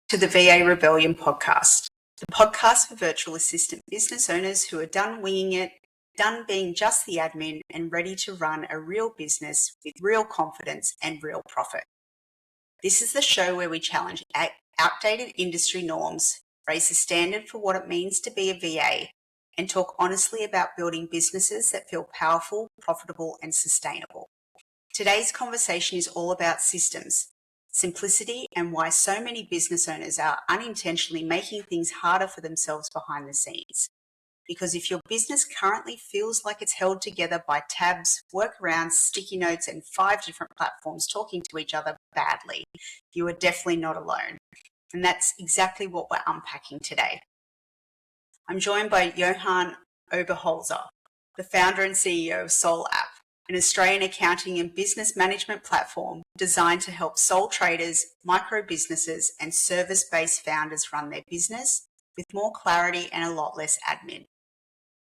to the VA Rebellion podcast, the podcast for virtual assistant business owners who are done winging it, done being just the admin, and ready to run a real business with real confidence and real profit. This is the show where we challenge outdated industry norms, raise the standard for what it means to be a VA, and talk honestly about building businesses that feel powerful, profitable, and sustainable. Today's conversation is all about systems, simplicity, and why so many business owners are unintentionally making things harder for themselves behind the scenes. Because if your business currently feels like it's held together by tabs, workarounds, sticky notes, and 5 different platforms talking to each other badly, you are definitely not alone. And that's exactly what we're unpacking today. I'm joined by Johann Oberholzer, the founder and CEO of Soul App, an Australian accounting and business management platform designed to help sole traders, micro businesses, and service-based founders run their business with more clarity and a lot less admin.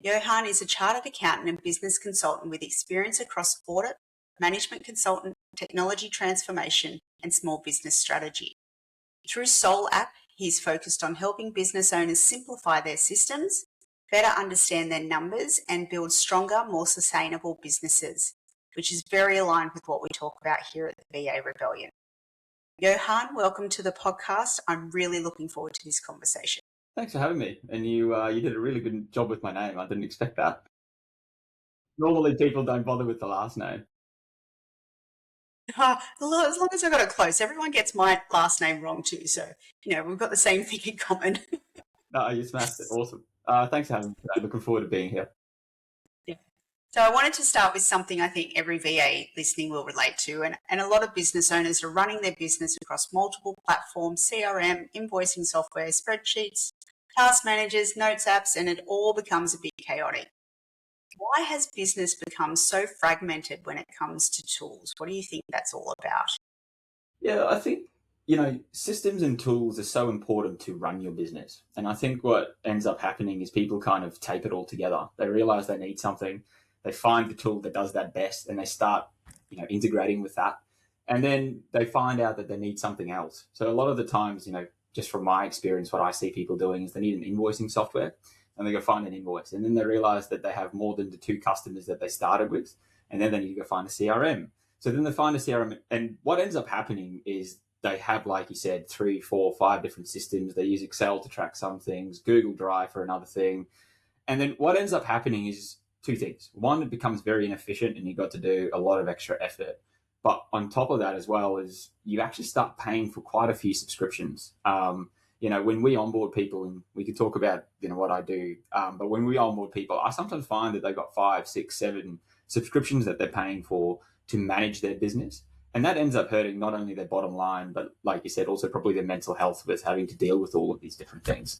Johann is a chartered accountant and business consultant with experience across audit, management consultant, technology transformation, and small business strategy. Through Soul App, he's focused on helping business owners simplify their systems, better understand their numbers, and build stronger, more sustainable businesses, which is very aligned with what we talk about here at the VA Rebellion. Johann, welcome to the podcast. I'm really looking forward to this conversation. Thanks for having me. And you did a really good job with my name. I didn't expect that. Normally people don't bother with the last name. As long as I got it close. Everyone gets my last name wrong too. So, we've got the same thing in common. No, you smashed it. Awesome. Thanks for having me today. Looking forward to being here. Yeah. So I wanted to start with something I think every VA listening will relate to. And a lot of business owners are running their business across multiple platforms, CRM, invoicing software, spreadsheets, task managers, notes apps, and it all becomes a bit chaotic. Why has business become so fragmented when it comes to tools? What do you think that's all about? Yeah, I think, systems and tools are so important to run your business. And I think what ends up happening is people kind of tape it all together. They realize they need something. They find the tool that does that best and they start, integrating with that. And then they find out that they need something else. So a lot of the times, just from my experience, what I see people doing is they need an invoicing software and they go find an invoice. And then they realize that they have more than the 2 customers that they started with. And then they need to go find a CRM. So then they find a CRM. And what ends up happening is they have, like you said, 3, 4, 5 different systems. They use Excel to track some things, Google Drive for another thing. And then what ends up happening is 2 things. One, it becomes very inefficient and you've got to do a lot of extra effort. But on top of that as well is you actually start paying for quite a few subscriptions. When we onboard people, and we could talk about, what I do, but when we onboard people, I sometimes find that they've got 5, 6, 7 subscriptions that they're paying for to manage their business. And that ends up hurting not only their bottom line, but like you said, also probably their mental health with having to deal with all of these different things.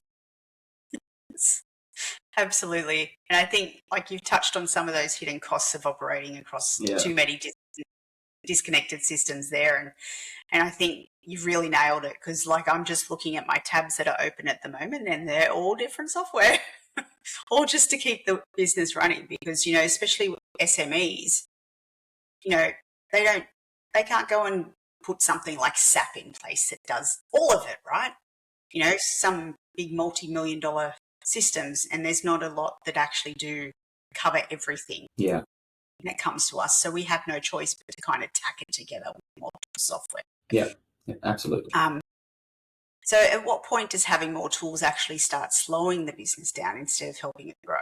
Absolutely. And I think like you've touched on some of those hidden costs of operating across too many disconnected systems there. And I think you've really nailed it because like I'm just looking at my tabs that are open at the moment and they're all different software, all just to keep the business running because, especially with SMEs, they can't go and put something like SAP in place that does all of it, right? Some big multi-million-dollar systems and there's not a lot that actually do cover everything. Yeah. When it comes to us. So we have no choice but to kind of tack it together with multiple software. Yeah, absolutely. So at what point does having more tools actually start slowing the business down instead of helping it grow?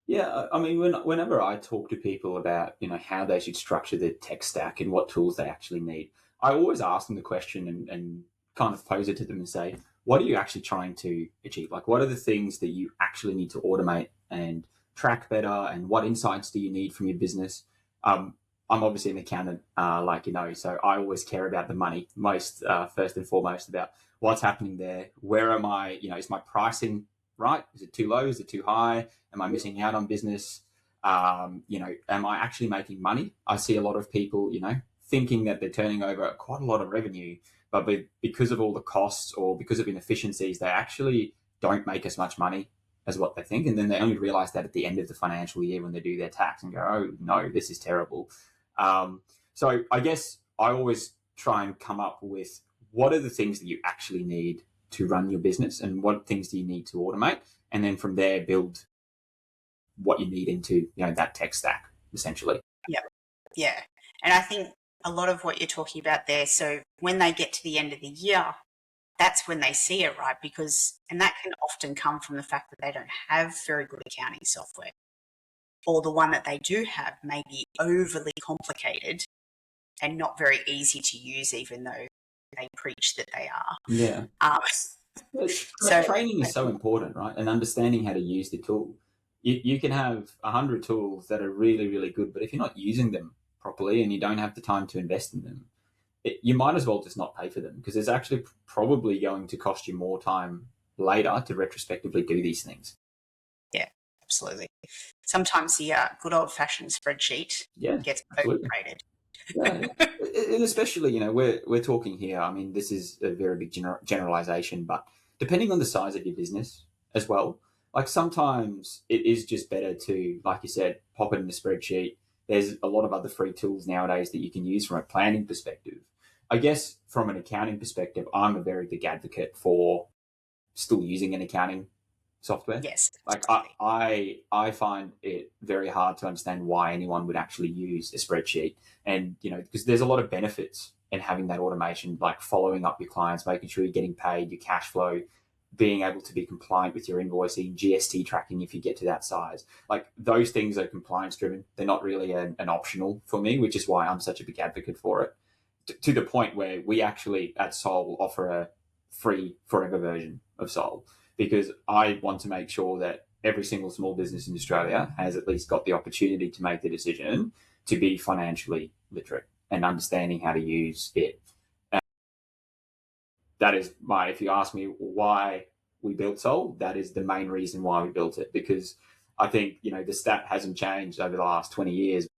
Yeah, I mean, whenever I talk to people about, how they should structure their tech stack and what tools they actually need, I always ask them the question and kind of pose it to them and say, what are you actually trying to achieve? Like, what are the things that you actually need to automate and track better? And what insights do you need from your business? I'm obviously an accountant, so I always care about the money most, first and foremost, about what's happening there. Where am I, is my pricing right? Is it too low? Is it too high? Am I missing out on business? Am I actually making money? I see a lot of people, thinking that they're turning over quite a lot of revenue, but because of all the costs or because of inefficiencies, they actually don't make as much money as what they think. And then they only realize that at the end of the financial year when they do their tax and go, oh, no, this is terrible. So I guess I always try and come up with what are the things that you actually need to run your business and what things do you need to automate? And then from there, build what you need into, that tech stack, essentially. Yep. Yeah. And I think a lot of what you're talking about there, so when they get to the end of the year, that's when they see it, right? And that can often come from the fact that they don't have very good accounting software, or the one that they do have may be overly complicated and not very easy to use, even though they preach that they are. Yeah. So training is so important, right? And understanding how to use the tool. You can have 100 tools that are really, really good, but if you're not using them properly and you don't have the time to invest in them, you might as well just not pay for them, because it's actually probably going to cost you more time later to retrospectively do these things. Yeah, absolutely. Sometimes the good old-fashioned spreadsheet gets overrated. Yeah. And especially, we're talking here, I mean, this is a very big generalization, but depending on the size of your business as well, like sometimes it is just better to, like you said, pop it in a spreadsheet. There's a lot of other free tools nowadays that you can use from a planning perspective. I guess from an accounting perspective, I'm a very big advocate for still using an accounting software. Yes. Like I find it very hard to understand why anyone would actually use a spreadsheet. And, because there's a lot of benefits in having that automation, like following up your clients, making sure you're getting paid, your cash flow, being able to be compliant with your invoicing, GST tracking if you get to that size. Like those things are compliance driven. They're not really an optional for me, which is why I'm such a big advocate for it. To the point where we actually at Soul offer a free forever version of Soul, because I want to make sure that every single small business in Australia has at least got the opportunity to make the decision to be financially literate and understanding how to use it. That is if you ask me why we built Soul, that is the main reason why we built it, because I think, the stat hasn't changed over the last 20 years.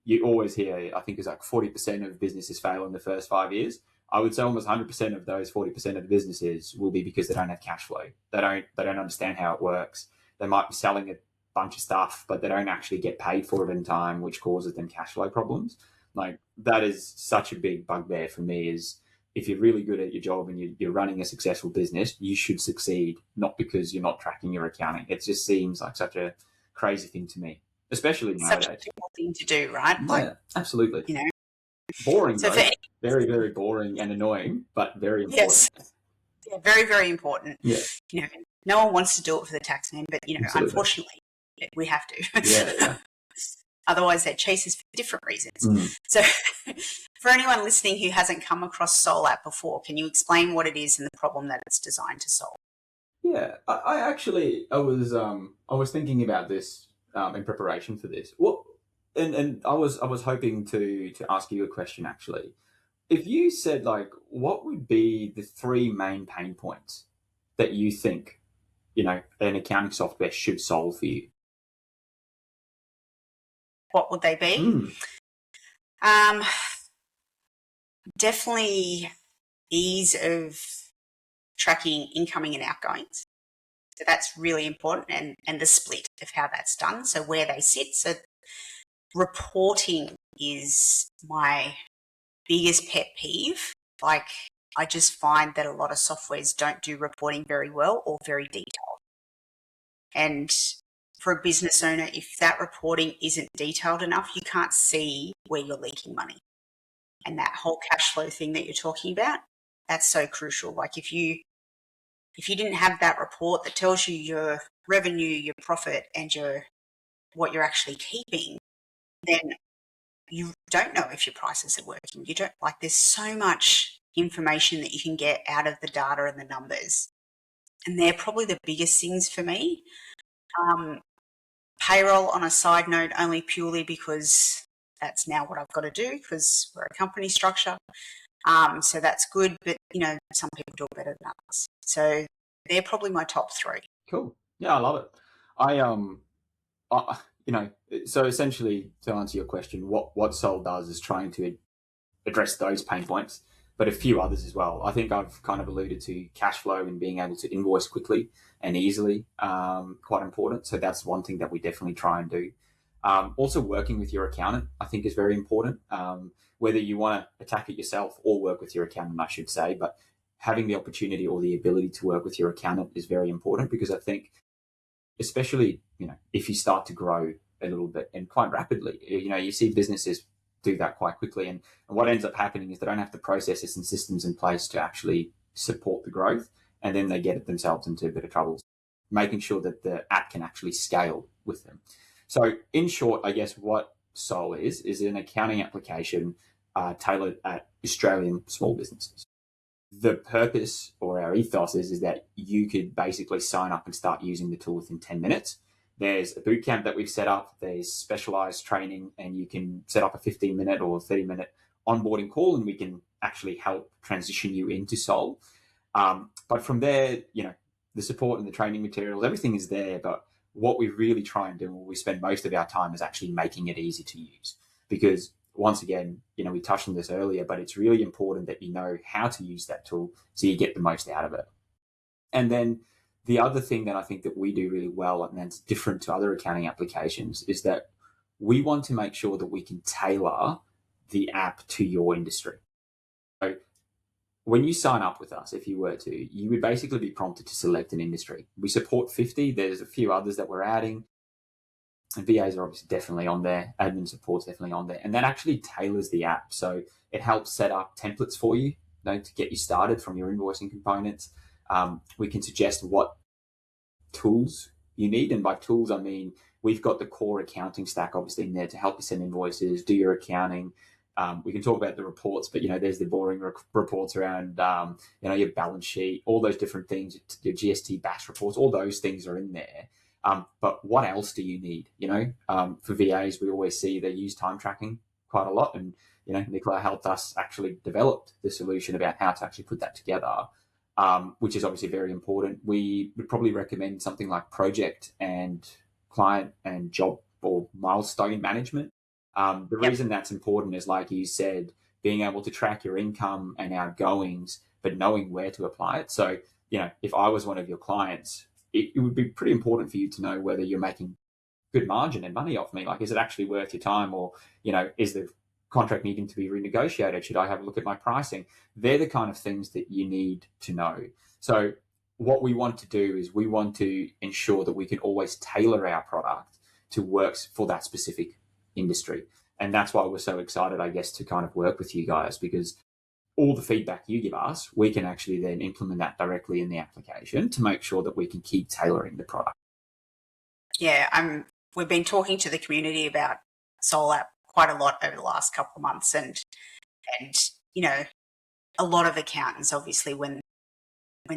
You always hear, I think it's like 40% of businesses fail in the first 5 years. I would say almost 100% of those 40% of the businesses will be because they don't have cash flow. They don't understand how it works. They might be selling a bunch of stuff, but they don't actually get paid for it in time, which causes them cash flow problems. Like that is such a big bugbear for me, is if you're really good at your job and you're running a successful business, you should succeed, not because you're not tracking your accounting. It just seems like such a crazy thing to me, especially nowadays. Such a simple thing to do, right? Yeah, absolutely. Boring, so though. Very, very boring and annoying, but very important. Yes. Yeah, very, very important. Yeah. No one wants to do it for the tax man, but, Absolutely. Unfortunately, we have to. Yeah. Otherwise, they chase us for different reasons. So for anyone listening who hasn't come across Soul App before, can you explain what it is and the problem that it's designed to solve? Yeah, I was thinking about this in preparation for this. And I was hoping to ask you a question, actually. If you said, like, what would be the 3 main pain points that you think, an accounting software should solve for you? What would they be? Definitely ease of tracking incoming and outgoings. So that's really important, and the split of how that's done. So where they sit. So reporting is my biggest pet peeve. Like, I just find that a lot of softwares don't do reporting very well or very detailed. And for a business owner, if that reporting isn't detailed enough, you can't see where you're leaking money. And that whole cash flow thing that you're talking about, that's so crucial. Like if you didn't have that report that tells you your revenue, your profit, and what you're actually keeping, then you don't know if your prices are working. You don't, like, there's so much information that you can get out of the data and the numbers. And they're probably the biggest things for me. Payroll, on a side note, only purely because that's now what I've got to do, because we're a company structure. So that's good, but some people do it better than others. So they're probably my top 3. Cool. Yeah, I love it. So essentially, to answer your question, what Soul does is trying to address those pain points, but a few others as well. I think I've kind of alluded to cash flow and being able to invoice quickly and easily, quite important. So that's one thing that we definitely try and do. Also, working with your accountant, I think, is very important. Whether you want to attack it yourself or work with your accountant, I should say, but having the opportunity or the ability to work with your accountant is very important, because I think, especially, if you start to grow a little bit and quite rapidly, you see businesses do that quite quickly. And what ends up happening is they don't have the processes and systems in place to actually support the growth. And then they get themselves into a bit of trouble, making sure that the app can actually scale with them. So in short, I guess what Soul is an accounting application tailored at Australian small businesses. The purpose, or our ethos, is that you could basically sign up and start using the tool within 10 minutes. There's a boot camp that we've set up. There's specialized training, and you can set up a 15-minute or 30-minute onboarding call, and we can actually help transition you into Soul. But from there, the support and the training materials, everything is there. But what we really try and do, and we spend most of our time, is actually making it easy to use. Because once again, we touched on this earlier, but it's really important that you know how to use that tool so you get the most out of it. And then the other thing that I think that we do really well, and that's different to other accounting applications, is that we want to make sure that we can tailor the app to your industry. So when you sign up with us, if you were to, you would basically be prompted to select an industry. We support 50. There's a few others that we're adding. And VAs are obviously definitely on there. Admin support's definitely on there. And that actually tailors the app. So it helps set up templates for you, to get you started from your invoicing components. We can suggest what tools you need. And by tools, I mean, we've got the core accounting stack obviously in there to help you send invoices, do your accounting. We can talk about the reports, but there's the boring reports around your balance sheet, all those different things, your GST BAS reports, all those things are in there. But what else do you need? For VAs, we always see they use time tracking quite a lot, and Nicola helped us actually develop the solution about how to actually put that together, which is obviously very important. We would probably recommend something like project and client and job or milestone management. The reason that's important is, like you said, being able to track your income and outgoings, but knowing where to apply it. So, if I was one of your clients, it would be pretty important for you to know whether you're making good margin and money off me. Like, is it actually worth your time? Or, is the contract needing to be renegotiated? Should I have a look at my pricing? They're the kind of things that you need to know. So what we want to do is we want to ensure that we can always tailor our product to work for that specific industry. And that's why we're so excited, I guess, to kind of work with you guys, because all the feedback you give us, we can actually then implement that directly in the application to make sure that we can keep tailoring the product. Yeah, we've been talking to the community about Soul App quite a lot over the last couple of months, and a lot of accountants, obviously, when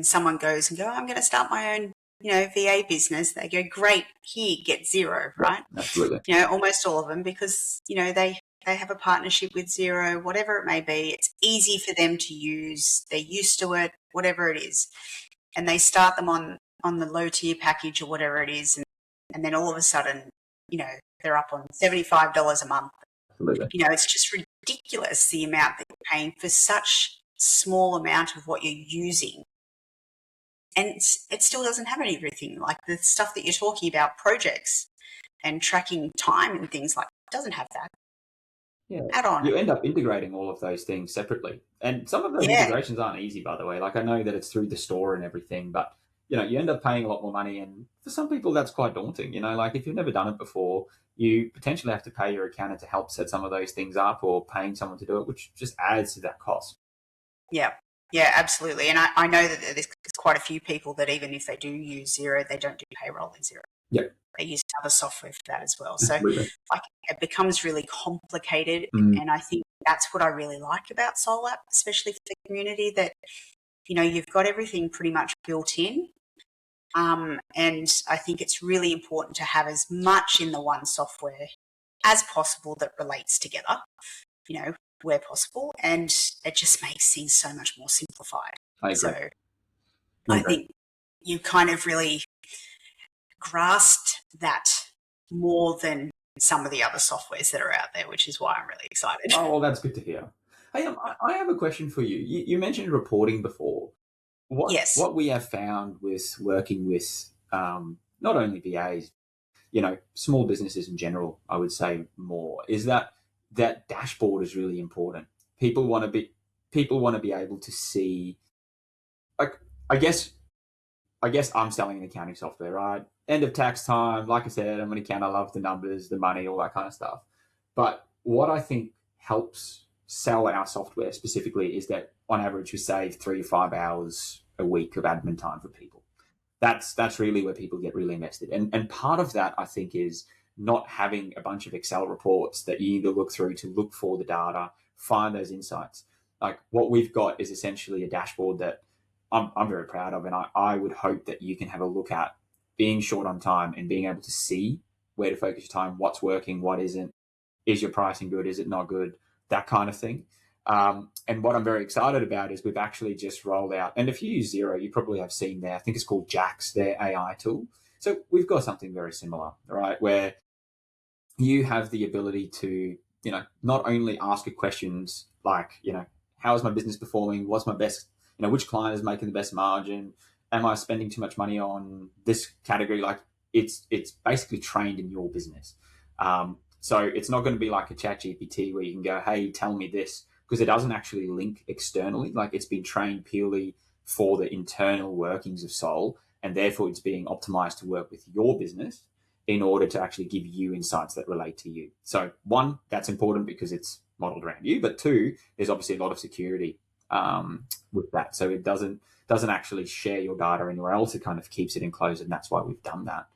someone goes and go, I'm going to start my own VA business, they go, great, here, get Xero, right? Absolutely. Almost all of them, because they have a partnership with Xero, whatever it may be. It's easy for them to use. They're used to it, whatever it is. And they start them on the low tier package or whatever it is. And then all of a sudden, they're up on $75 a month. Absolutely. It's just ridiculous, the amount that you're paying for such small amount of what you're using. And it still doesn't have everything. Like the stuff that you're talking about, projects and tracking time and things like that, doesn't have that. Yeah, add-on. You end up integrating all of those things separately. And some of those integrations aren't easy, by the way. Like, I know that it's through the store and everything, but, you end up paying a lot more money. And for some people, that's quite daunting. Like, if you've never done it before, you potentially have to pay your accountant to help set some of those things up, or paying someone to do it, which just adds to that cost. Yeah, absolutely. And I know that there's quite a few people that even if they do use Xero, they don't do payroll in Xero. Yep. They use other software for that as well. So Absolutely. it becomes really complicated. And I think that's what I really like about Soul App, especially for the community, that, you've got everything pretty much built in. And I think it's really important to have as much in the one software as possible that relates together, where possible. And it just makes things so much more simplified. I agree. So I think you kind of really grasped that more than some of the other softwares that are out there, which is why I'm really excited. Oh, well, that's good to hear. Hey, I have a question for you. You mentioned reporting before. Yes. What we have found with working with not only VAs, small businesses in general, I would say more, is that dashboard is really important. People want to be able to see, like, I guess I'm selling an accounting software, right? End of tax time, like I said, I'm an accountant. I love the numbers, the money, all that kind of stuff. But what I think helps sell our software specifically is that on average we save 3 to 5 hours a week of admin time for people. That's really where people get really invested. And part of that, I think, is not having a bunch of Excel reports that you need to look through to look for the data, find those insights. Like, what we've got is essentially a dashboard that I'm very proud of, and I would hope that you can have a look at being short on time and being able to see where to focus your time, what's working, what isn't, is your pricing good, is it not good, that kind of thing. And what I'm very excited about is we've actually just rolled out, and if you use Xero, you probably have seen there, I think it's called Jax, their AI tool. So we've got something very similar, right, where you have the ability to, not only ask it questions like, how is my business performing? What's my best, which client is making the best margin? Am I spending too much money on this category? Like, it's basically trained in your business. So it's not going to be like a chat GPT where you can go, hey, tell me this, because it doesn't actually link externally. Like, it's been trained purely for the internal workings of Soul, and therefore it's being optimized to work with your business in order to actually give you insights that relate to you. So one, that's important because it's modeled around you, but two, there's obviously a lot of security with that. So it doesn't actually share your data anywhere else. It kind of keeps it enclosed, and that's why we've done that.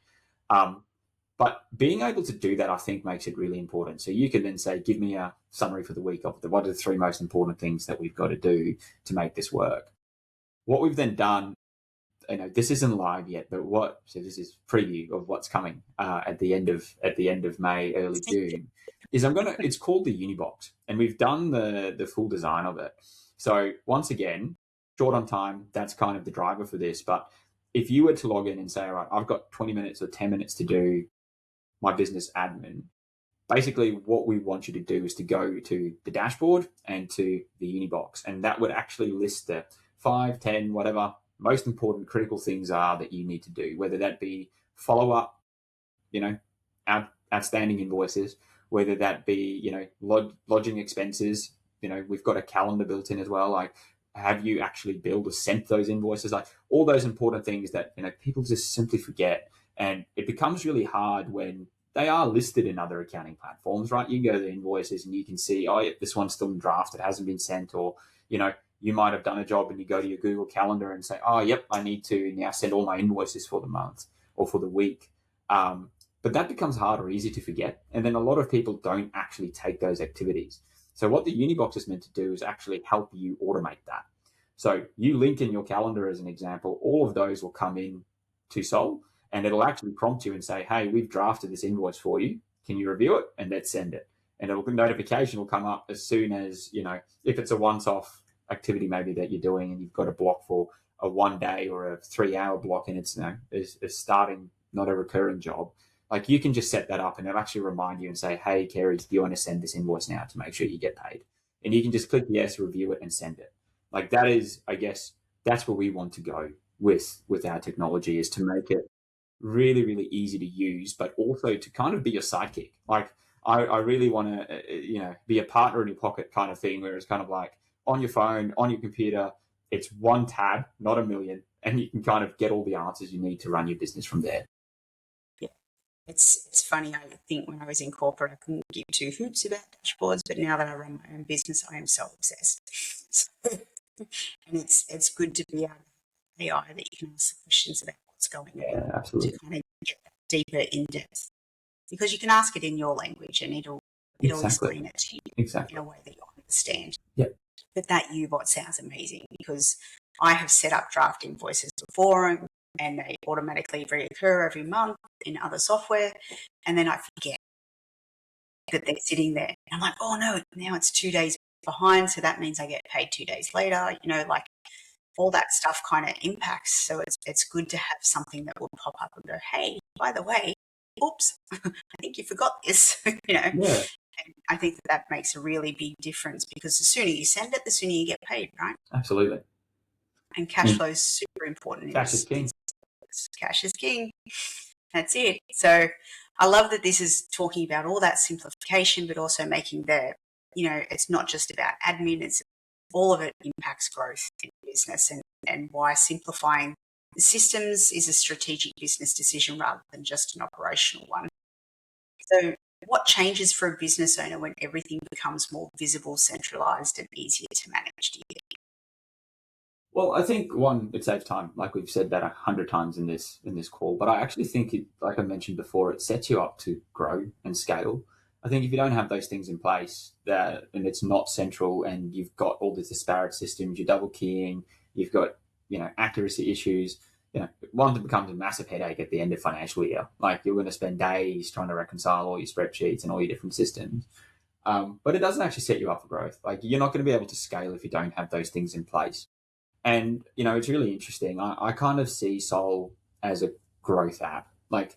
But being able to do that, I think, makes it really important. So you can then say, give me a summary for the week of what are the 3 most important things that we've got to do to make this work. What we've then done, this isn't live yet, but so this is preview of what's coming at the end of May, early June, is it's called the Unibox, and we've done the full design of it. So once again, short on time, that's kind of the driver for this. But if you were to log in and say, all right, I've got 20 minutes or 10 minutes to do my business admin, basically what we want you to do is to go to the dashboard and to the Unibox, and that would actually list the 5, 10, whatever most important critical things are that you need to do, whether that be follow up, outstanding invoices, whether that be, lodging expenses. We've got a calendar built in as well. Like, have you actually billed or sent those invoices? Like, all those important things that, people just simply forget. And it becomes really hard when they are listed in other accounting platforms, right? You can go to the invoices and you can see, oh, yeah, this one's still in draft, it hasn't been sent, or, you might have done a job and you go to your Google Calendar and say, oh, yep, I need to now send all my invoices for the month or for the week. But that becomes hard or easy to forget. And then a lot of people don't actually take those activities. So what the Unibox is meant to do is actually help you automate that. So you link in your calendar, as an example, all of those will come in to Soul, and it'll actually prompt you and say, hey, we've drafted this invoice for you. Can you review it? And let's send it. And notification will come up as soon as, if it's a once-off activity maybe that you're doing and you've got a block for a 1 day or a 3-hour block, and it's, is starting, not a recurring job. Like, you can just set that up and it'll actually remind you and say, hey, Kerrie, do you want to send this invoice now to make sure you get paid? And you can just click yes, review it, and send it. Like, that is, I guess, that's where we want to go with our technology, is to make it really, really easy to use, but also to kind of be your sidekick. Like, I really want to, be a partner in your pocket kind of thing, where it's kind of like on your phone, on your computer, it's one tab, not a million, and you can kind of get all the answers you need to run your business from there. It's funny. I think when I was in corporate, I couldn't give 2 hoots about dashboards, but now that I run my own business, I am so obsessed. And it's good to be able to have AI that you can ask questions about what's going on. Yeah, absolutely. To kind of get deeper in depth, because you can ask it in your language and it'll explain it to you in a way that you understand. Yep. But that U-bot sounds amazing, because I have set up draft invoices before, and they automatically reoccur every month in other software, and then I forget that they're sitting there. I'm like, oh no, now it's 2 days behind, so that means I get paid 2 days later. Like, all that stuff kind of impacts. So it's good to have something that will pop up and go, hey, by the way, oops, I think you forgot this. Yeah. And I think that makes a really big difference, because the sooner you send it, the sooner you get paid, right? Absolutely. And cash flow is super important. Cash is king. Cash is king. That's it. So I love that this is talking about all that simplification, but also making it's not just about admin, it's all of it impacts growth in business, and why simplifying the systems is a strategic business decision rather than just an operational one. So what changes for a business owner when everything becomes more visible, centralized, and easier to manage, do you think? Well, I think one, it saves time. Like we've said that 100 times in this call, but I actually think it, like I mentioned before, it sets you up to grow and scale. I think if you don't have those things in place, that and it's not central, and you've got all these disparate systems, you're double keying, you've got accuracy issues. One that becomes a massive headache at the end of financial year. Like you're going to spend days trying to reconcile all your spreadsheets and all your different systems. But it doesn't actually set you up for growth. Like you're not going to be able to scale if you don't have those things in place. And, it's really interesting. I kind of see Soul as a growth app. Like,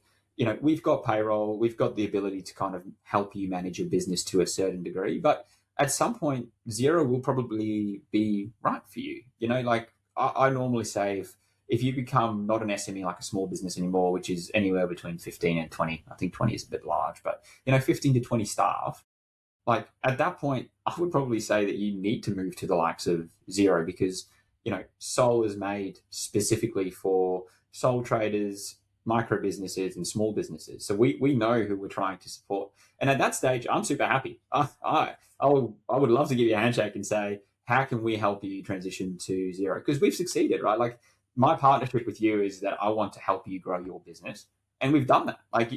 we've got payroll, we've got the ability to kind of help you manage your business to a certain degree. But at some point, Zero will probably be right for you. Like I normally say, if you become not an SME, like a small business anymore, which is anywhere between 15 and 20, I think 20 is a bit large, but, 15 to 20 staff, like at that point, I would probably say that you need to move to the likes of Zero, because Soul is made specifically for sole traders, micro businesses, and small businesses. So we know who we're trying to support. And at that stage, I'm super happy. I would love to give you a handshake and say, how can we help you transition to Zero? Because we've succeeded, right? Like my partnership with you is that I want to help you grow your business. And we've done that. Like,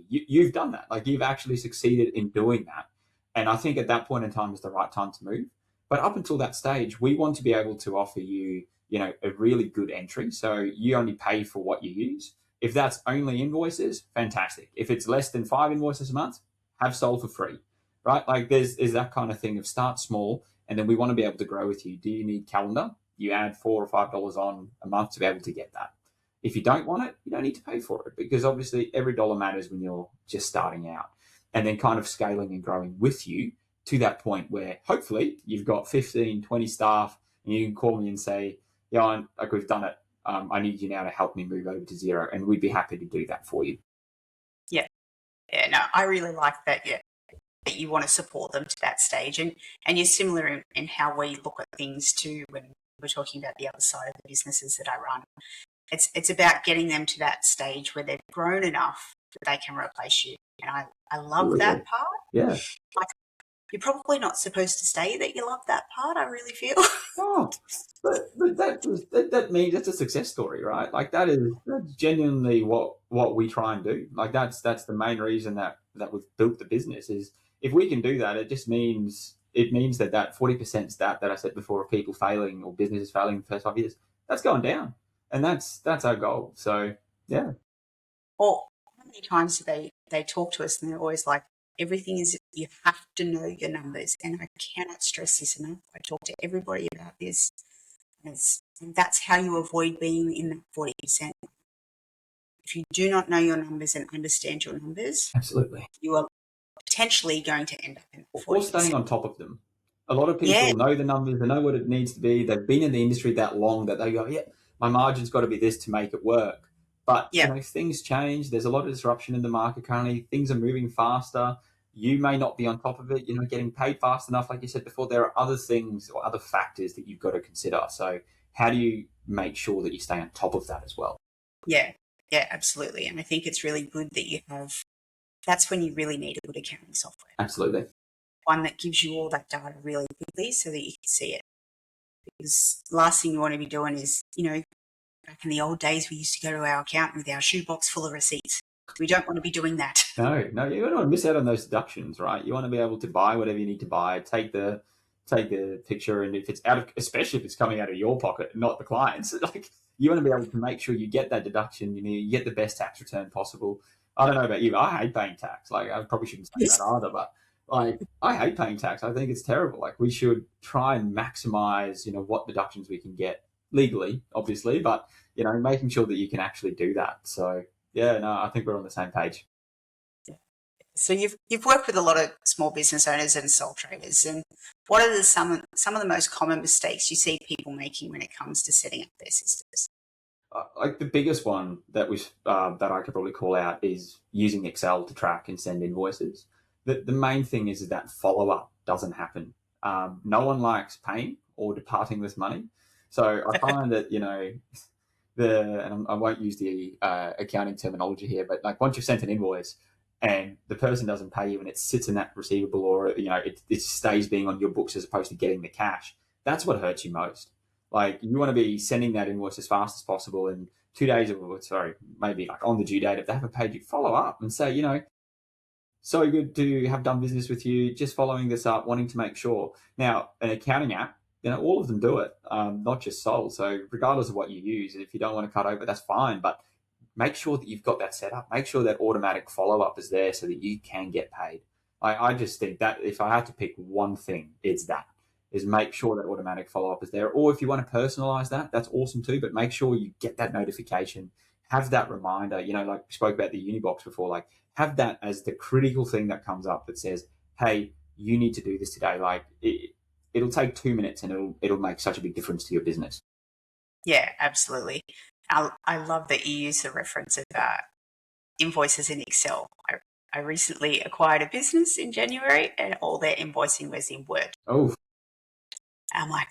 you've done that. Like you've actually succeeded in doing that. And I think at that point in time is the right time to move. But up until that stage, we want to be able to offer you, a really good entry. So you only pay for what you use. If that's only invoices, fantastic. If it's less than 5 invoices a month, have Soul for free, right? Like there's that kind of thing of start small, and then we want to be able to grow with you. Do you need calendar? You add $4 or $5 on a month to be able to get that. If you don't want it, you don't need to pay for it, because obviously every dollar matters when you're just starting out, and then kind of scaling and growing with you to that point where hopefully you've got 15, 20 staff, and you can call me and say, yeah, like we've done it. I need you now to help me move over to Zero, and we'd be happy to do that for you. Yeah. Yeah, no, I really like that. Yeah, that you want to support them to that stage, and you're similar in how we look at things too when we're talking about the other side of the businesses that I run. It's about getting them to that stage where they've grown enough that they can replace you, and I love that part. Yeah. Like, you're probably not supposed to say that you love that part, I really feel. Oh, but that means that's a success story, right? Like that's genuinely what we try and do. Like that's the main reason that we've built the business. Is if we can do that, it means that 40% stat that I said before of people failing or businesses failing in the first 5 years, that's going down, and that's our goal. So yeah. Or how many times do they talk to us and they're always like, everything is, you have to know your numbers. And I cannot stress this enough. I talk to everybody about this. And that's how you avoid being in that 40%. If you do not know your numbers and understand your numbers, Absolutely. you are potentially going to end up in that 40%. Or staying on top of them. A lot of people know the numbers, they know what it needs to be. They've been in the industry that long that they go, yeah, my margin's got to be this to make it work. But things change. There's a lot of disruption in the market currently. Things are moving faster. You may not be on top of it. You're not getting paid fast enough. Like you said before, there are other things or other factors that you've got to consider. So how do you make sure that you stay on top of that as well? Yeah, absolutely. And I think it's really good that you have, that's when you really need a good accounting software. Absolutely. One that gives you all that data really quickly so that you can see it. Because the last thing you want to be doing is, back in the old days, we used to go to our accountant with our shoebox full of receipts. We don't want to be doing that. No, you don't want to miss out on those deductions, right? You want to be able to buy whatever you need to buy, take the picture, and if it's especially if it's coming out of your pocket, not the client's, like you want to be able to make sure you get that deduction, you get the best tax return possible. I don't know about you, I hate paying tax. Like I probably shouldn't say that either, but like I hate paying tax. I think it's terrible. Like we should try and maximize, what deductions we can get legally, obviously, but making sure that you can actually do that. So yeah, no, I think we're on the same page. So you've worked with a lot of small business owners and sole traders, and what are some of the most common mistakes you see people making when it comes to setting up their systems? Like the biggest one that I could probably call out is using Excel to track and send invoices. The main thing is that follow up doesn't happen. No one likes paying or departing with money, so I find that and I won't use the accounting terminology here, but like once you've sent an invoice and the person doesn't pay you and it sits in that receivable, or it stays being on your books as opposed to getting the cash, that's what hurts you most. Like you want to be sending that invoice as fast as possible, and 2 days, or sorry, maybe like on the due date, if they haven't paid you, follow up and say, so good to have done business with you, just following this up, wanting to make sure. Now, an accounting app, all of them do it, not just Sol. So regardless of what you use, if you don't want to cut over, that's fine. But make sure that you've got that set up. Make sure that automatic follow-up is there so that you can get paid. I just think that if I had to pick one thing, it's that, is make sure that automatic follow-up is there. Or if you want to personalize that, that's awesome too. But make sure you get that notification, have that reminder, like we spoke about the Unibox before, like have that as the critical thing that comes up that says, hey, you need to do this today. Like it'll take 2 minutes and it'll make such a big difference to your business. Yeah, absolutely. I love that you use the reference of invoices in Excel. I recently acquired a business in January and all their invoicing was in Word. Oh. I'm like,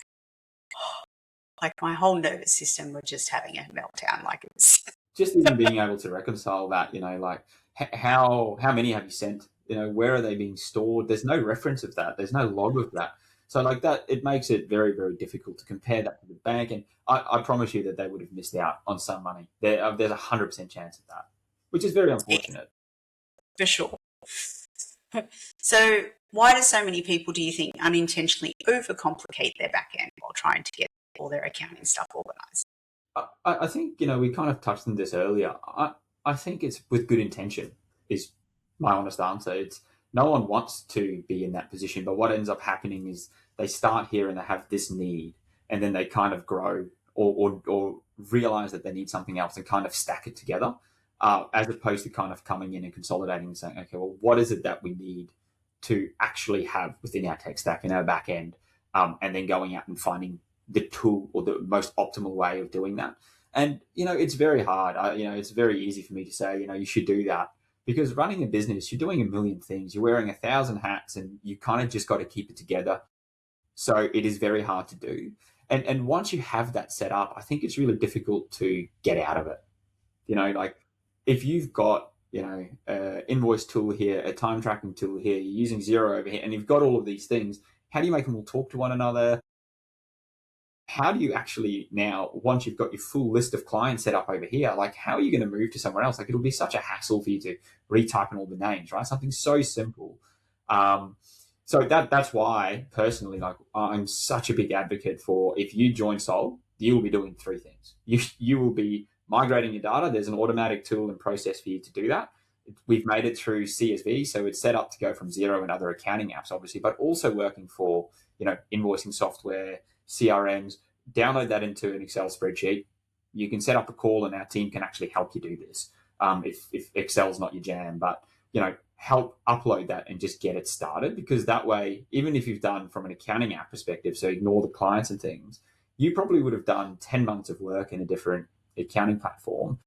like my whole nervous system was just having a meltdown. Like it was just even being able to reconcile that, like how many have you sent? Where are they being stored? There's no reference of that. There's no log of that. So like that, it makes it very, very difficult to compare that to the bank. And I promise you that they would have missed out on some money. There's 100% chance of that, which is very unfortunate. For sure. So why do so many people, do you think, unintentionally overcomplicate their back end while trying to get all their accounting stuff organized? I think, we kind of touched on this earlier. I think it's with good intention is my honest answer. It's no one wants to be in that position, but what ends up happening is they start here and they have this need, and then they kind of grow or realize that they need something else and kind of stack it together, as opposed to kind of coming in and consolidating and saying, okay, well, what is it that we need to actually have within our tech stack in our back end, and then going out and finding the tool or the most optimal way of doing that. And, it's very hard. It's very easy for me to say, you should do that, because running a business, you're doing a million things. You're wearing 1,000 hats and you kind of just got to keep it together. So it is very hard to do. And once you have that set up, I think it's really difficult to get out of it. Like if you've got, an invoice tool here, a time tracking tool here, you're using Xero over here, and you've got all of these things, how do you make them all talk to one another? How do you actually now, once you've got your full list of clients set up over here, like how are you going to move to somewhere else? Like it'll be such a hassle for you to retype in all the names, right? Something so simple. So that's why personally, like I'm such a big advocate for, if you join Sol, you will be doing three things. You will be migrating your data. There's an automatic tool and process for you to do that. We've made it through CSV, so it's set up to go from Xero and other accounting apps, obviously, but also working for, invoicing software, CRMs, download that into an Excel spreadsheet. You can set up a call and our team can actually help you do this. If Excel's not your jam, but, help upload that and just get it started, because that way, even if you've done from an accounting app perspective, so ignore the clients and things, you probably would have done 10 months of work in a different accounting platform.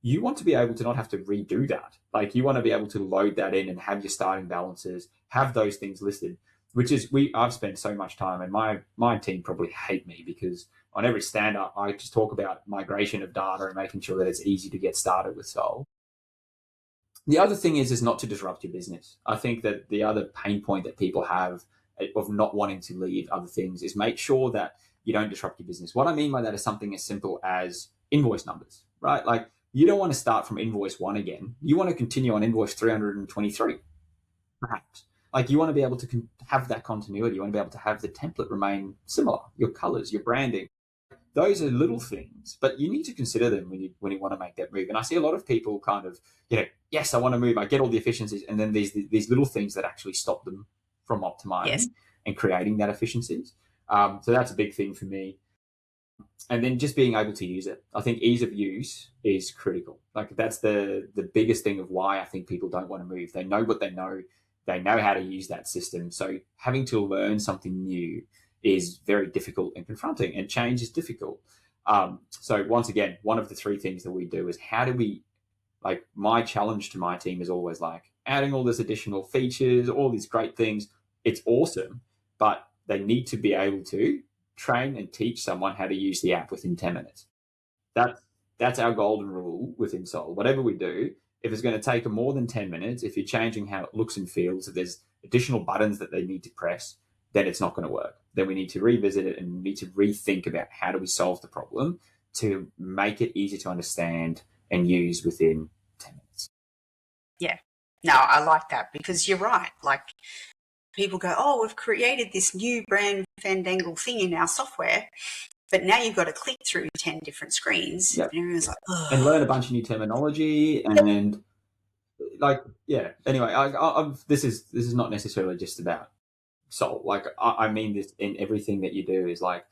You want to be able to not have to redo that. Like you want to be able to load that in and have your starting balances, have those things listed, which is, I've spent so much time, and my team probably hate me because on every stand up, I just talk about migration of data and making sure that it's easy to get started with Sol. The other thing is not to disrupt your business. I think that the other pain point that people have of not wanting to leave other things is make sure that you don't disrupt your business. What I mean by that is something as simple as invoice numbers, right? Like you don't want to start from invoice 1 again. You want to continue on invoice 323, perhaps. Like you want to be able to have that continuity. You want to be able to have the template remain similar, your colors, your branding. Those are little things, but you need to consider them when you want to make that move. And I see a lot of people kind of, yes, I want to move. I get all the efficiencies, and then these little things that actually stop them from optimizing and creating that efficiencies. So that's a big thing for me. And then just being able to use it. I think ease of use is critical. Like that's the biggest thing of why I think people don't want to move. They know what they know. They know how to use that system. So having to learn something new is very difficult and confronting, and change is difficult. So once again, one of the three things that we do is how do we, like, my challenge to my team is always like adding all this additional features, all these great things. It's awesome, but they need to be able to train and teach someone how to use the app within 10 minutes. That's that's our golden rule within Soul. Whatever we do, if it's going to take them more than 10 minutes, if you're changing how it looks and feels, if there's additional buttons that they need to press, then it's not going to work. Then we need to revisit it and we need to rethink about how do we solve the problem to make it easy to understand and use within 10 minutes. Yeah. No, I like that because you're right. Like, people go, oh, we've created this new brand fandangle thing in our software, but now you've got to click through 10 different screens. Yep. And everyone's like, oh. And learn a bunch of new terminology and like, yeah. Anyway, this is not necessarily just about Soul. Like, I mean this in everything that you do is like,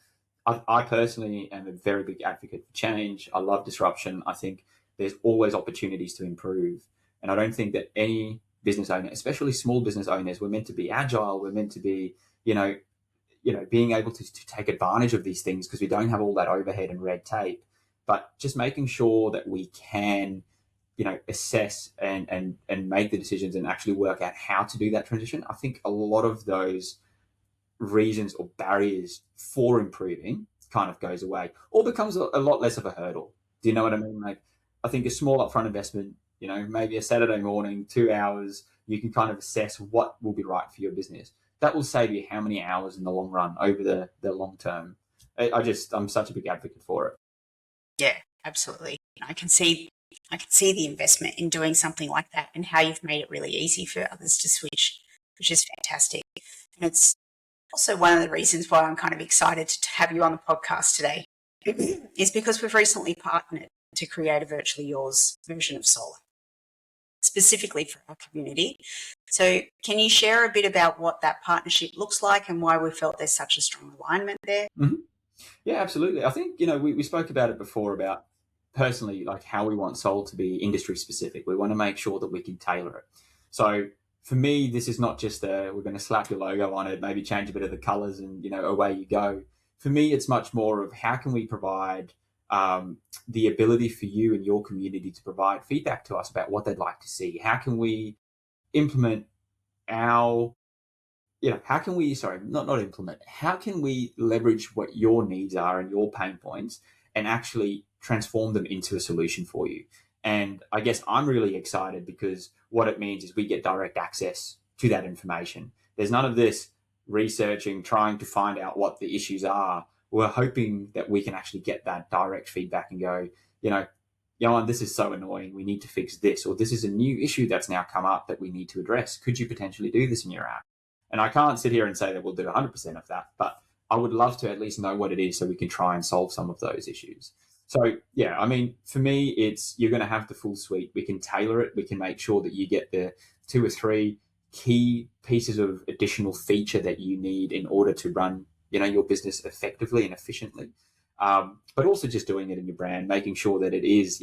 I personally am a very big advocate for change. I love disruption. I think there's always opportunities to improve. And I don't think that any business owner, especially small business owners, we're meant to be agile. We're meant to be, being able to take advantage of these things because we don't have all that overhead and red tape. But just making sure that we can, assess and make the decisions and actually work out how to do that transition. I think a lot of those reasons or barriers for improving kind of goes away or becomes a lot less of a hurdle. Do you know what I mean? Like, I think a small upfront investment, maybe a Saturday morning, 2 hours, you can kind of assess what will be right for your business. That will save you how many hours in the long run over the long term. I'm such a big advocate for it. Yeah, absolutely. I can see the investment in doing something like that and how you've made it really easy for others to switch, which is fantastic. And it's also one of the reasons why I'm kind of excited to have you on the podcast today is because we've recently partnered to create a Virtually Yours version of Solar, specifically for our community. So can you share a bit about what that partnership looks like and why we felt there's such a strong alignment there? Mm-hmm. Yeah, absolutely. I think, we spoke about it before about personally, like how we want Soul to be industry specific. We want to make sure that we can tailor it. So for me, this is not just we're going to slap your logo on it, maybe change a bit of the colors and, away you go. For me, it's much more of how can we provide the ability for you and your community to provide feedback to us about what they'd like to see. How can we implement how can we, not implement, how can we leverage what your needs are and your pain points and actually transform them into a solution for you? And I guess I'm really excited because what it means is we get direct access to that information. There's none of this researching, trying to find out what the issues are. We're hoping that we can actually get that direct feedback and go, Johann, this is so annoying. We need to fix this, or this is a new issue that's now come up that we need to address. Could you potentially do this in your app? And I can't sit here and say that we'll do 100% of that, but I would love to at least know what it is so we can try and solve some of those issues. So, yeah, I mean, for me, you're going to have the full suite. We can tailor it. We can make sure that you get the 2 or 3 key pieces of additional feature that you need in order to run, your business effectively and efficiently. But also just doing it in your brand, making sure that it is,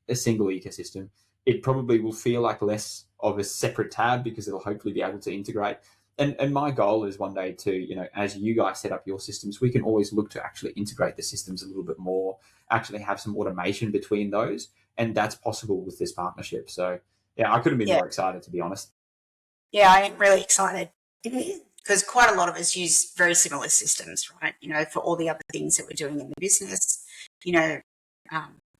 a single ecosystem. It probably will feel like less of a separate tab because it'll hopefully be able to integrate. And my goal is one day to, as you guys set up your systems, we can always look to actually integrate the systems a little bit more, actually have some automation between those. And that's possible with this partnership. So, yeah, I couldn't be more excited, to be honest. Yeah, I am really excited because quite a lot of us use very similar systems, right? For all the other things that we're doing in the business,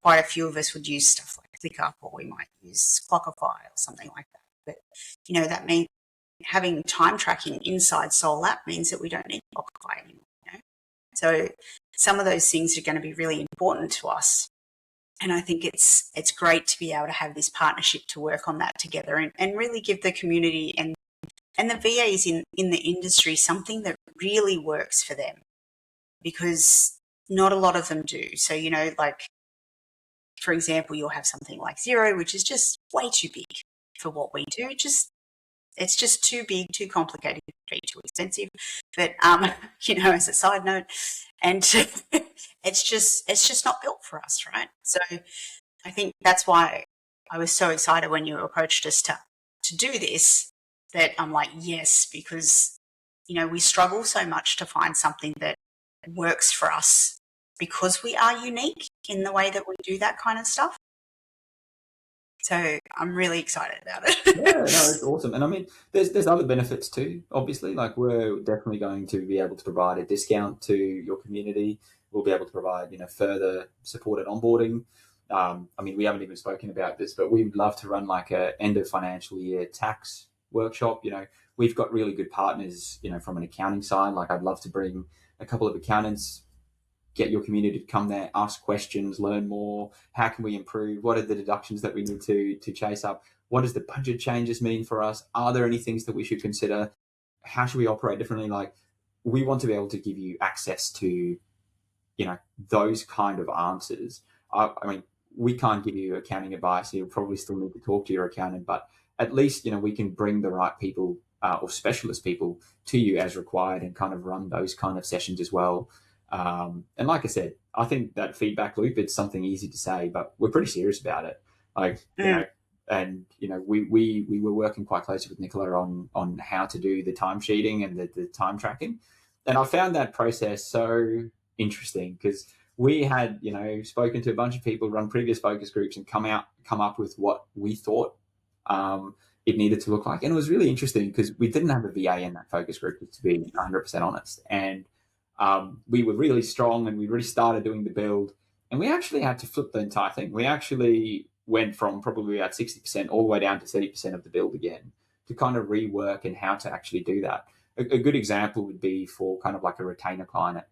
quite a few of us would use stuff like ClickUp, or we might use Clockify or something like that. But, that means having time tracking inside Soul app means that we don't need Clockify anymore. So some of those things are going to be really important to us. And I think it's great to be able to have this partnership to work on that together and really give the community and the VAs in the industry something that really works for them, because not a lot of them do. So, like, for example, you'll have something like Xero, which is just way too big for what we do. It's just too big, too complicated, too expensive. But as a side note, and it's just not built for us, right? So I think that's why I was so excited when you approached us to do this, that I'm like, yes, because we struggle so much to find something that works for us because we are unique in the way that we do that kind of stuff. So I'm really excited about it. Yeah, no, it's awesome. And I mean, there's other benefits too, obviously. Like, we're definitely going to be able to provide a discount to your community. We'll be able to provide, further support at onboarding. I mean, we haven't even spoken about this, but we would love to run like a end of financial year tax workshop. We've got really good partners, from an accounting side. Like, I'd love to bring a couple of accountants, get your community to come there, ask questions, learn more. How can we improve? What are the deductions that we need to chase up? What does the budget changes mean for us? Are there any things that we should consider? How should we operate differently? Like, we want to be able to give you access to, those kind of answers. I mean, we can't give you accounting advice. You'll probably still need to talk to your accountant, but at least, we can bring the right people or specialist people to you as required and kind of run those kind of sessions as well. And like I said, I think that feedback loop, it's something easy to say, but we're pretty serious about it. Like, we were working quite closely with Nicola on how to do the time sheeting and the time tracking. And I found that process so interesting because we had, spoken to a bunch of people, run previous focus groups and come up with what we thought it needed to look like. And it was really interesting because we didn't have a VA in that focus group, to be 100% honest. And we were really strong and we really started doing the build, and we actually had to flip the entire thing. We actually went from probably about 60% all the way down to 30% of the build again to kind of rework and how to actually do that. A good example would be for kind of like a retainer client.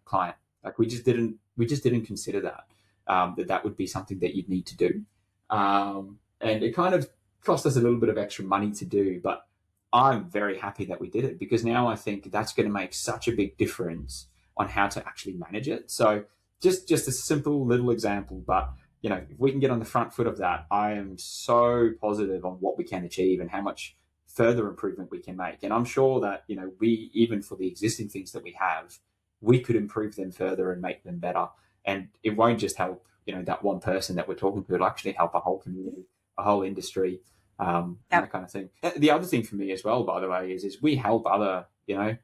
Like, we just didn't consider that would be something that you'd need to do. And it kind of cost us a little bit of extra money to do, but I'm very happy that we did it because now I think that's going to make such a big difference on how to actually manage it. So just a simple little example, but if we can get on the front foot of that, I am so positive on what we can achieve and how much further improvement we can make. And I'm sure that, we, even for the existing things that we have, we could improve them further and make them better. And it won't just help, that one person that we're talking to. It'll actually help a whole community, a whole industry, that kind of thing. The other thing for me as well, by the way, is we help other,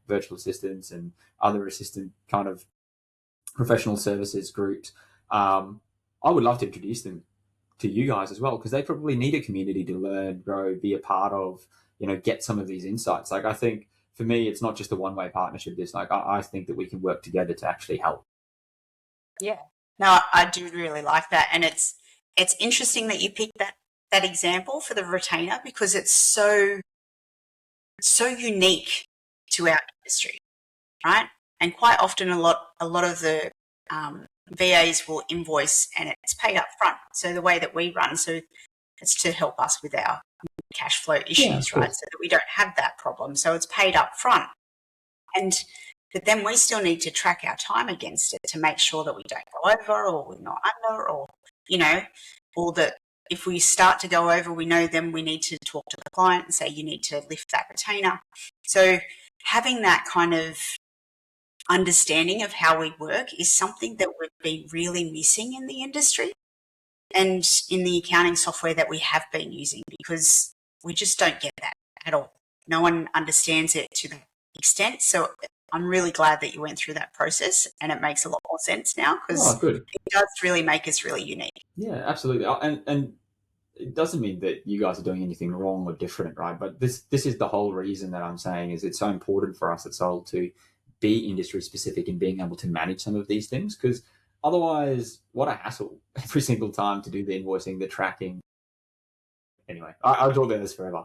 virtual assistants and other assistant kind of professional services groups. I would love to introduce them to you guys as well, because they probably need a community to learn, grow, be a part of, get some of these insights. Like, I think for me, it's not just a one-way partnership. This, like, I think that we can work together to actually help. Yeah, no, I do really like that. And it's interesting that you picked that example for the retainer because it's so unique to our industry, right? And quite often a lot of the VAs will invoice and it's paid up front. So the way that we run, so it's to help us with our cash flow issues, right? So that we don't have that problem. So it's paid up front. But then we still need to track our time against it to make sure that we don't go over or we're not under or, or that if we start to go over, we know then we need to talk to the client and say, you need to lift that retainer. So having that kind of understanding of how we work is something that we've been really missing in the industry and in the accounting software that we have been using because we just don't get that at all. No one understands it to that extent. So I'm really glad that you went through that process and it makes a lot more sense now because it does really make us really unique. Yeah, absolutely. And it doesn't mean that you guys are doing anything wrong or different, right? But this is the whole reason that I'm saying is it's so important for us at Soul to be industry specific and being able to manage some of these things because otherwise, what a hassle every single time to do the invoicing, the tracking. Anyway, I'll talk about this forever.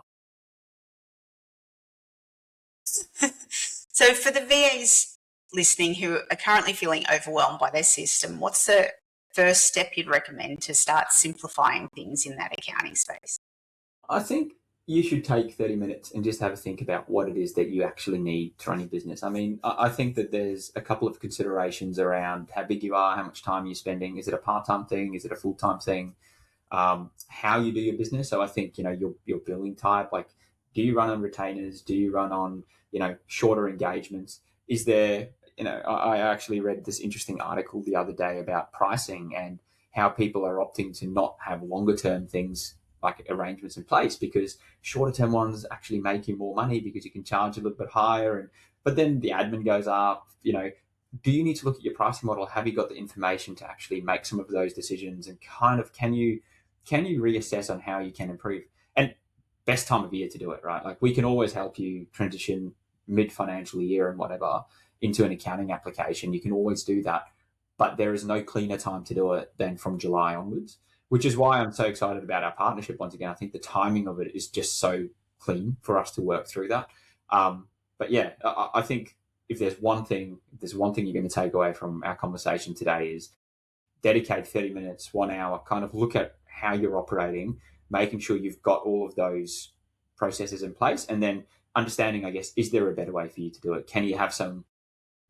So for the VAs listening who are currently feeling overwhelmed by their system, what's the first step you'd recommend to start simplifying things in that accounting space? I think you should take 30 minutes and just have a think about what it is that you actually need to run your business. I mean, I think that there's a couple of considerations around how big you are, how much time you're spending. Is it a part-time thing? Is it a full-time thing? How you do your business. So I think, your billing type, like, do you run on retainers? Do you run on, shorter engagements? Is there, I actually read this interesting article the other day about pricing and how people are opting to not have longer term things like arrangements in place because shorter term ones actually make you more money because you can charge a little bit higher. But then the admin goes up, do you need to look at your pricing model? Have you got the information to actually make some of those decisions? And kind of can you reassess on how you can improve? And best time of year to do it, right? Like we can always help you transition mid financial year and whatever into an accounting application. You can always do that, but there is no cleaner time to do it than from July onwards, which is why I'm so excited about our partnership once again. I think the timing of it is just so clean for us to work through that. But yeah, I think if there's one thing you're going to take away from our conversation today is dedicate 30 minutes, 1 hour, kind of look at how you're operating, making sure you've got all of those processes in place, and then understanding, I guess, is there a better way for you to do it? Can you have some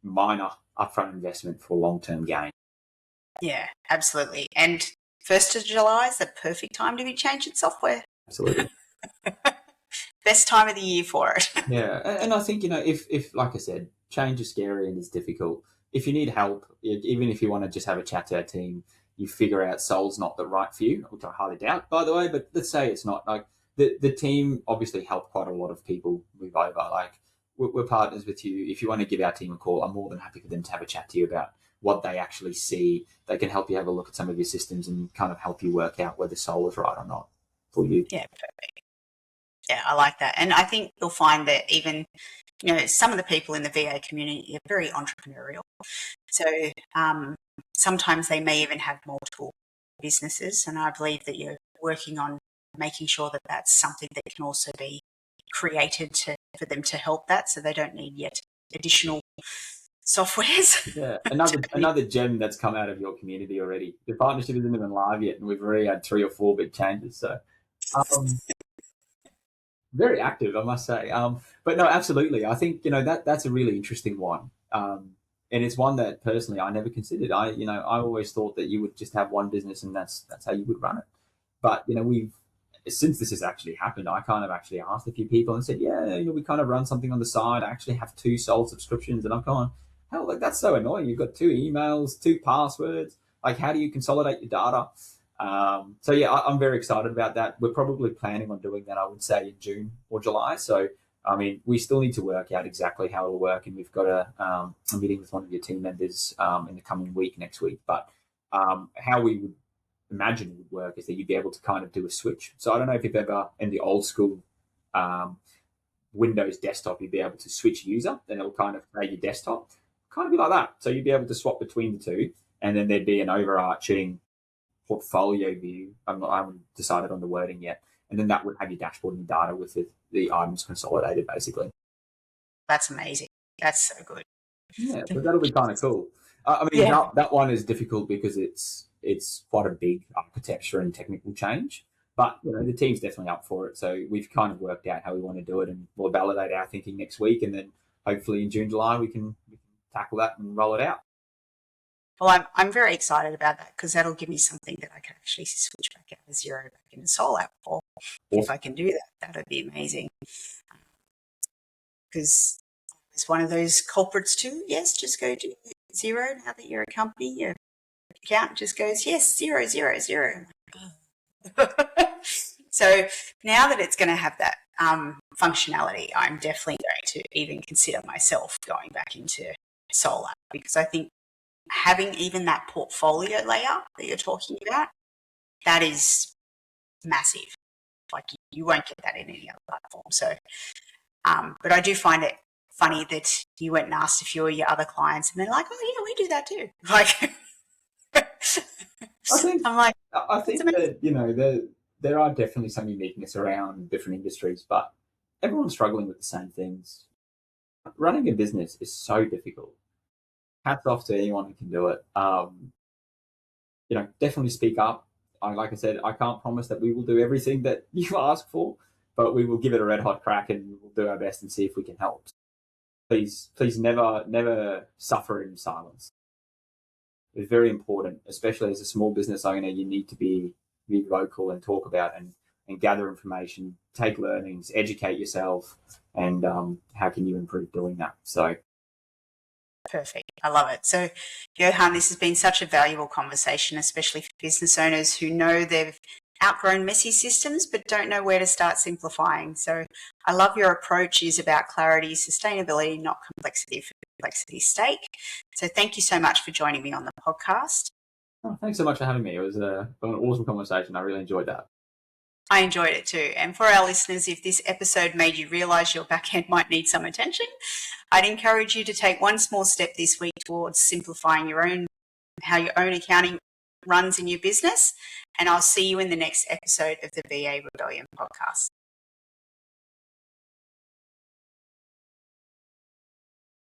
minor upfront investment for long-term gain? Yeah, absolutely. And 1st of July is the perfect time to be changing software. Absolutely. Best time of the year for it. Yeah, and I think, if like I said, change is scary and it's difficult. If you need help, even if you want to just have a chat to our team, you figure out Soul's not the right for you, which I highly doubt, by the way, but let's say it's not. Like the team obviously helped quite a lot of people move over. Like we're partners with you. If you want to give our team a call, I'm more than happy for them to have a chat to you about what they actually see. They can help you have a look at some of your systems and kind of help you work out whether Soul is right or not for you. Yeah, perfect. Yeah, I like that. And I think you'll find that even, some of the people in the VA community are very entrepreneurial. So sometimes they may even have multiple businesses. And I believe that you're working on making sure that that's something that can also be created for them to help that, so they don't need yet additional softwares. Yeah, another gem that's come out of your community already. The partnership isn't even live yet, and we've already had 3 or 4 big changes. So, very active, I must say. But no, absolutely. I think that's a really interesting one, and it's one that personally I never considered. I always thought that you would just have one business and that's how you would run it. But we've since this has actually happened, I kind of actually asked a few people and said, yeah, we kind of run something on the side. I actually have 2 Soul subscriptions, and I'm going, hell, like that's so annoying. You've got 2 emails, 2 passwords. Like, how do you consolidate your data? So yeah, I'm very excited about that. We're probably planning on doing that, I would say, in June or July. So, I mean, we still need to work out exactly how it'll work, and we've got a meeting with one of your team members in the coming week, next week. But how we would imagine it would work is that you'd be able to kind of do a switch. So I don't know if you've ever, in the old school Windows desktop, you'd be able to switch user, then it'll kind of play your desktop. Kind of be like that. So you'd be able to swap between the two, and then there'd be an overarching portfolio view. I haven't decided on the wording yet. And then that would have your dashboard and data with the items consolidated, basically. That's amazing. That's so good. Yeah, but that'll be kind of cool. I mean, that one is difficult because it's quite a big architecture and technical change. But the team's definitely up for it. So we've kind of worked out how we want to do it, and we'll validate our thinking next week, and then hopefully in June, July we can tackle that and roll it out. Well, I'm very excited about that, because that'll give me something that I can actually switch back out of Xero back into Soul app for. Awesome. If I can do that, that would be amazing. Because it's one of those culprits too. Yes, just go to Xero now that you're a company. Your account just goes, yes, 0, 0, 0. So now that it's going to have that functionality, I'm definitely going to even consider myself going back into Soul app, because I think having even that portfolio layer that you're talking about, that is massive. Like, you won't get that in any other platform. So, but I do find it funny that you went and asked a few of your other clients, and they're like, "Oh, yeah, we do that too." Like, I think that there are definitely some uniqueness around different industries, but everyone's struggling with the same things. Running a business is so difficult. Hats off to anyone who can do it. Definitely speak up. Like I said, I can't promise that we will do everything that you ask for, but we will give it a red hot crack, and we'll do our best and see if we can help. Please never suffer in silence. It's very important, especially as a small business owner. You need to be vocal and talk about and gather information, take learnings, educate yourself, and how can you improve doing that? So. Perfect. I love it. So, Johann, this has been such a valuable conversation, especially for business owners who know they've outgrown messy systems but don't know where to start simplifying. So I love your approach is about clarity, sustainability, not complexity for complexity's sake. So thank you so much for joining me on the podcast. Oh, thanks so much for having me. It was an awesome conversation. I really enjoyed that. I enjoyed it too. And for our listeners, if this episode made you realise your back end might need some attention, I'd encourage you to take one small step this week towards simplifying how your own accounting runs in your business. And I'll see you in the next episode of the VA Rebellion podcast.